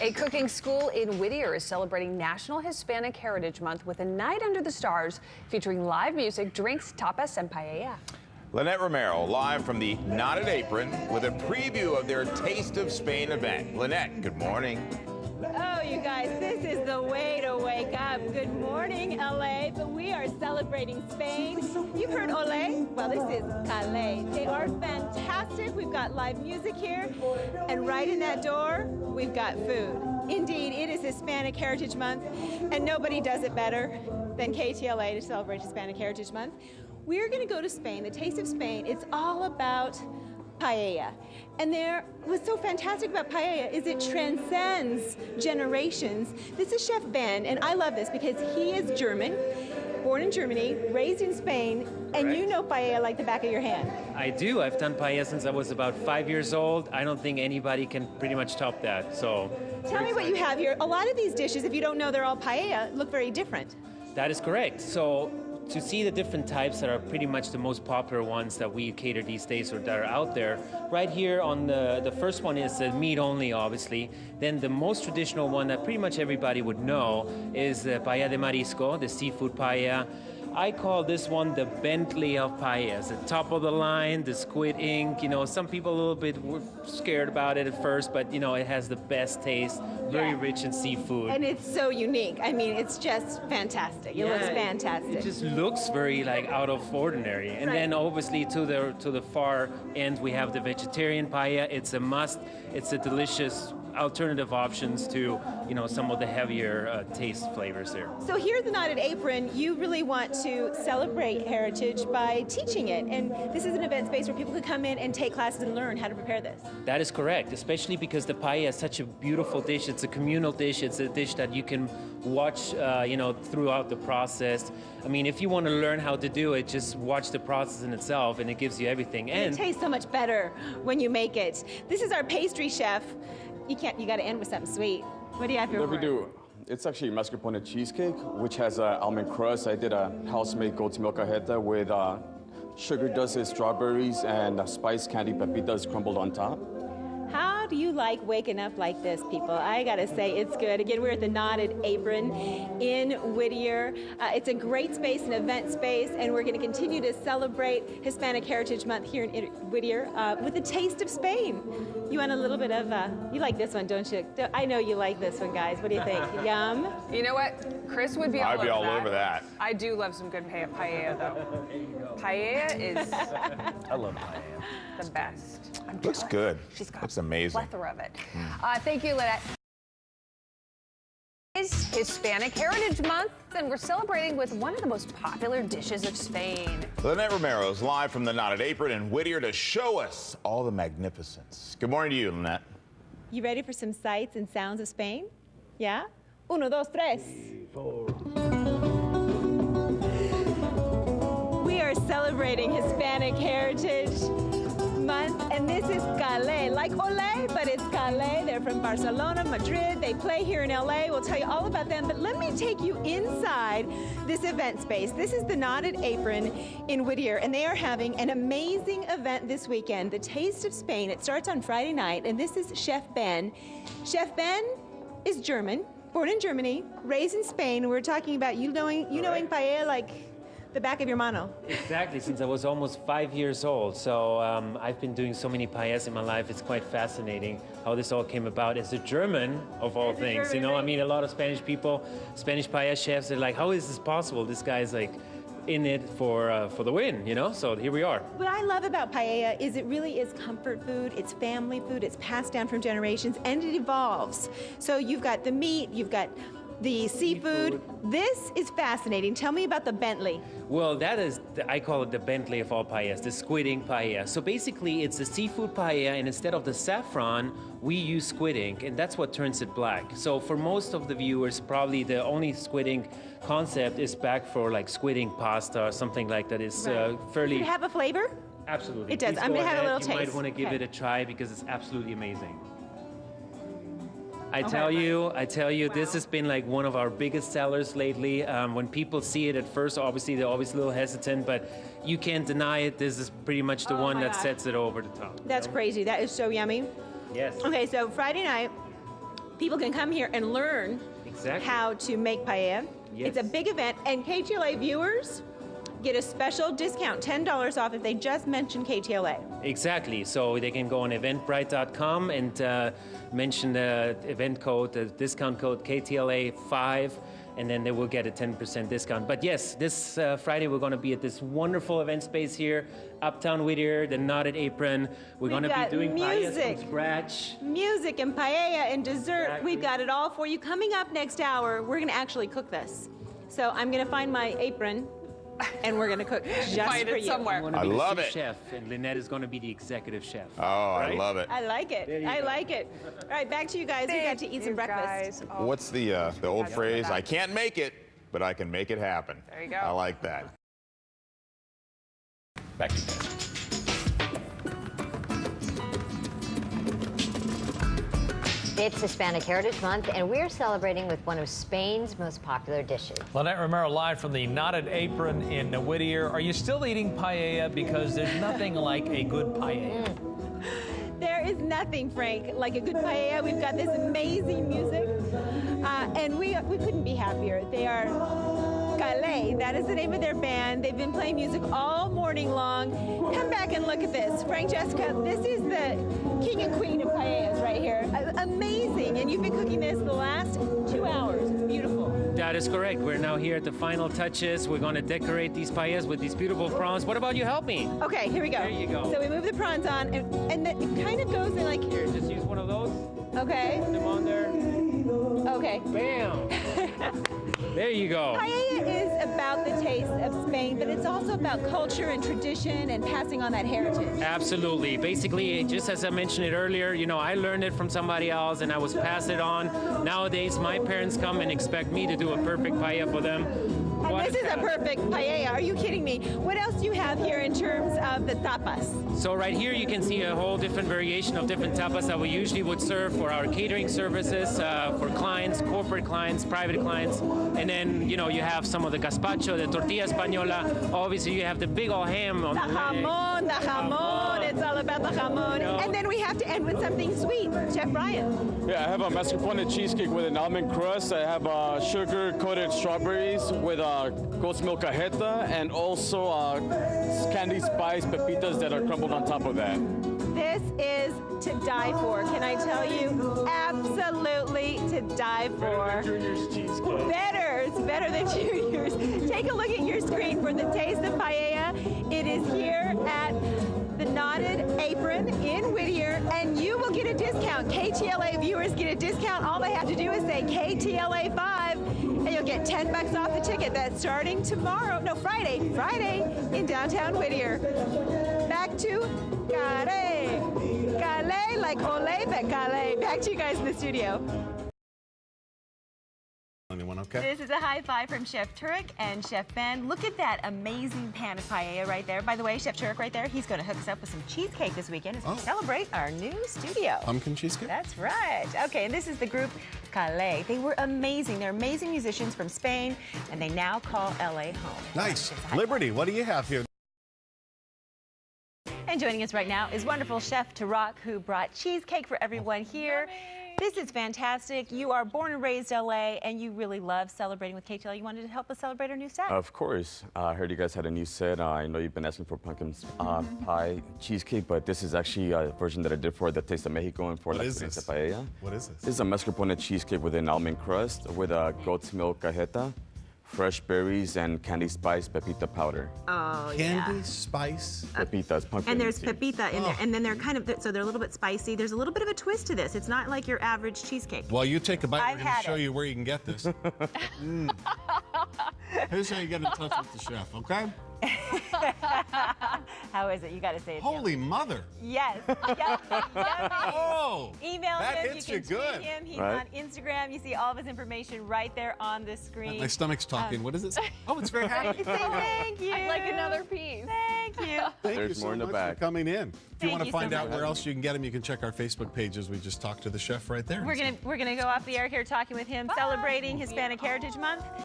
A cooking school in Whittier is celebrating National Hispanic Heritage Month with a night under the stars featuring live music, drinks, tapas, and paella. Lynette Romero live from the Knotted Apron with a preview of their Taste of Spain event. Lynette, good morning. Oh, you guys, this is the way to wake up. Good morning, LA, but we are celebrating Spain. You've heard ole? Well, this is Calais. They are fantastic. We've got live music here, and right in that door, we've got food. Indeed, it is Hispanic Heritage Month, and nobody does it better than KTLA to celebrate Hispanic Heritage Month. We're going to go to Spain, the Taste of Spain. It's all about paella. And what's so fantastic about paella is it transcends generations. This is Chef Ben, and I love this because he is German, born in Germany, raised in Spain, and you know paella like the back of your hand. I do. I've done paella since I was about 5 years old. I don't think anybody can pretty much top that. So tell me what you have here. A lot of these dishes, if you don't know they're all paella, look very different. That is correct. So to see the different types that are pretty much the most popular ones that we cater these days or that are out there, right here on the first one is the meat only, obviously. Then the most traditional one that pretty much everybody would know is the paella de marisco, the seafood paella. I call this one the Bentley of paellas, the top of the line, the squid ink. You know, some people a little bit were scared about it at first, but you know, it has the best taste, very rich in seafood. And it's so unique. I mean, it's just fantastic. It looks fantastic. It just looks very like out of ordinary. And then obviously to the far end we have the vegetarian paella. It's a must. It's a delicious alternative options to, you know, some of the heavier taste flavors there. So here at the Knotted Apron, you really want to celebrate heritage by teaching it. And this is an event space where people could come in and take classes and learn how to prepare this. That is correct, especially because the paella is such a beautiful dish. It's a communal dish. It's a dish that you can watch, you know, throughout the process. I mean, if you want to learn how to do it, just watch the process in itself, and it gives you everything. And it tastes so much better when you make it. This is our pastry chef. You got to end with something sweet. What do you have here? What we do? It's actually mascarpone cheesecake, which has an almond crust. I did a house-made goat's milk cajeta with sugar-dusted strawberries and spiced candy pepitas crumbled on top. How do you like waking up like this, people? I gotta say, it's good. Again, we're at the Knotted Apron in Whittier. It's a great space, an event space, and we're gonna continue to celebrate Hispanic Heritage Month here in Whittier with the Taste of Spain. You want a little bit of, you like this one, don't you? I know you like this one, guys. What do you think? Yum? You know what? Chris would be all over that. I'd be all over that. I do love some good paella, though. Paella is I love paella. the best. I'm Looks jealous. good. She's got Looks a amazing. plethora of it. Thank you, Lynette. It's Hispanic Heritage Month, and we're celebrating with one of the most popular dishes of Spain. Lynette Romero is live from the Knotted Apron in Whittier to show us all the magnificence. Good morning to you, Lynette. You ready for some sights and sounds of Spain? Yeah? Uno, dos, tres. We are celebrating Hispanic Heritage Month, and this is Calais, like ole, but it's Calais. They're from Barcelona, Madrid. They play here in LA. We'll tell you all about them, but let me take you inside this event space. This is the Knotted Apron in Whittier, and they are having an amazing event this weekend, the Taste of Spain. It starts on Friday night, and this is Chef Ben. Chef Ben is German, born in Germany, raised in Spain. We're talking about you knowing paella like the back of your mano. Exactly, since I was almost 5 years old. So I've been doing so many paellas in my life. It's quite fascinating how this all came about. As a German, of all things, you know, I mean, a lot of Spanish people, Spanish paella chefs, they're like, how is this possible? This guy's like in it for the win, you know? So here we are. What I love about paella is it really is comfort food, it's family food, it's passed down from generations, and it evolves. So you've got the meat, you've got the seafood. This is fascinating. Tell me about the Bentley. Well, that is, I call it the Bentley of all paellas, the squid ink paella. So basically, it's a seafood paella, and instead of the saffron, we use squid ink, and that's what turns it black. So for most of the viewers, probably the only squid ink concept is back for like squid ink pasta or something like that is fairly... Does it have a flavor? Absolutely. It does. Please I'm go gonna have a ahead. little taste. You might want to give it a try because it's absolutely amazing. I tell you, this has been like one of our biggest sellers lately. When people see it at first, obviously they're always a little hesitant, but you can't deny it. This is pretty much the one that sets it over the top. That's crazy. That is so yummy. Yes. Okay, so Friday night, people can come here and learn Exactly. how to make paella. Yes. It's a big event, and KTLA viewers get a special discount, $10 off if they just mention KTLA. Exactly. So they can go on eventbrite.com and mention the event code, the discount code KTLA5, and then they will get a 10% discount. But yes, this Friday we're going to be at this wonderful event space here, Uptown Whittier, the Knotted Apron. We're going to be got doing paellas music. from scratch. Music and paella and dessert. Exactly. We've got it all for you. Coming up next hour, we're going to actually cook this. So I'm going to find my apron, and we're going to cook just Find for it you. somewhere. I'm going to I be the love sous it. chef, and Lynette is going to be the executive chef. Oh, I Right? love it. I like it. There you I go. like it. All right, back to you guys. We got to eat some breakfast. What's the old guys for phrase? that. I can't make it, but I can make it happen. There you go. I like that. Back to you guys. It's Hispanic Heritage Month, and we're celebrating with one of Spain's most popular dishes. Lynette Romero live from the Knotted Apron in Whittier. Are you still eating paella? Because there's nothing like a good paella. There is nothing, Frank, like a good paella. We've got this amazing music, and we couldn't be happier. They are KTLA. That is the name of their band. They've been playing music all morning long. Come back and look at this. Frank, Jessica, this is the king and queen of paellas right here. Amazing. And you've been cooking this the last 2 hours. It's beautiful. That is correct. We're now here at the final touches. We're going to decorate these paellas with these beautiful prawns. What about you help me? Okay, here we go. There you go. So we move the prawns on, and it kind of goes in like, Here, just use one of those. okay, Put them on there. okay. Bam! There you go. Paella is about the taste of Spain, but it's also about culture and tradition and passing on that heritage. Absolutely. Basically, just as I mentioned it earlier, you know, I learned it from somebody else and I was passed it on. Nowadays, my parents come and expect me to do a perfect paella for them. And What this is a fantastic. perfect paella. Are you kidding me? What else do you have here in terms of the tapas? So right here you can see a whole different variation of different tapas that we usually would serve for our catering services, for clients, corporate clients, private clients. And then, you know, you have some of the gazpacho, the tortilla española. Obviously, you have the big old ham on The the leg. jamon, the jamon. It's all about the jamon. No. And then we have to end with something sweet. Chef Brian. Yeah, I have a mascarpone cheesecake with an almond crust. I have sugar-coated strawberries with goat's milk cajeta, and also candy spice pepitas that are crumbled on top of that. This is to die for. Can I tell you? Absolutely to die for. Junior's cheesecake. Better. It's better than Junior's. Take a look at your screen for the taste of paella. It is here at the Knotted Apron in Whittier, and you will get a discount. KTLA viewers get a discount. All they have to do is say KTLA5, and you'll get $10 off the ticket. That's starting tomorrow. No, Friday in downtown Whittier. Back to KTLA. KTLA, like Olay, but KTLA. Back to you guys in the studio. Anyone okay? This is a high five from Chef Turok and Chef Ben. Look at that amazing pan of paella right there. By the way, Chef Turok right there, he's going to hook us up with some cheesecake this weekend as we celebrate our new studio. Pumpkin cheesecake? That's right. Okay, and this is the group KTLA. They were amazing. They're amazing musicians from Spain, and they now call LA home. Nice. It's a high Liberty, what do you have here? And joining us right now is wonderful Chef Turok, who brought cheesecake for everyone here. This is fantastic. You are born and raised LA, and you really love celebrating with KTLA. You wanted to help us celebrate our new set. Of course. I heard you guys had a new set. I know you've been asking for pumpkin pie cheesecake, but this is actually a version that I did for the Taste of Mexico and for What La is Experiencia this? Paella. What is this? This is a mascarpone cheesecake with an almond crust with a goat's milk cajeta, fresh berries, and candy spice pepita powder. Oh, Candy, spice. Pepitas, pumpkin. And there's seeds. pepita in there, and then they're kind of, so they're a little bit spicy. There's a little bit of a twist to this. It's not like your average cheesecake. Well, you take a bite. I've We're going had to show it. you where you can get this. Here's how you get in touch with the chef, okay? How is it? You got to say it. Holy mother. Yes. Yummy. Oh, Email that him. hits You you can good. tweet him. He's Right. on Instagram. You see all of his information right there on the screen. My stomach's talking. What is it? Oh, it's very happy. Say thank you. I'd like another piece. Thank you. Thank There's you so more in the much back. for coming in. If you Thank want to you so find out much. where else you can get them, you can check our Facebook pages. We just talked to the chef right there. We're gonna go off the air here talking with him, celebrating Hispanic Heritage Month.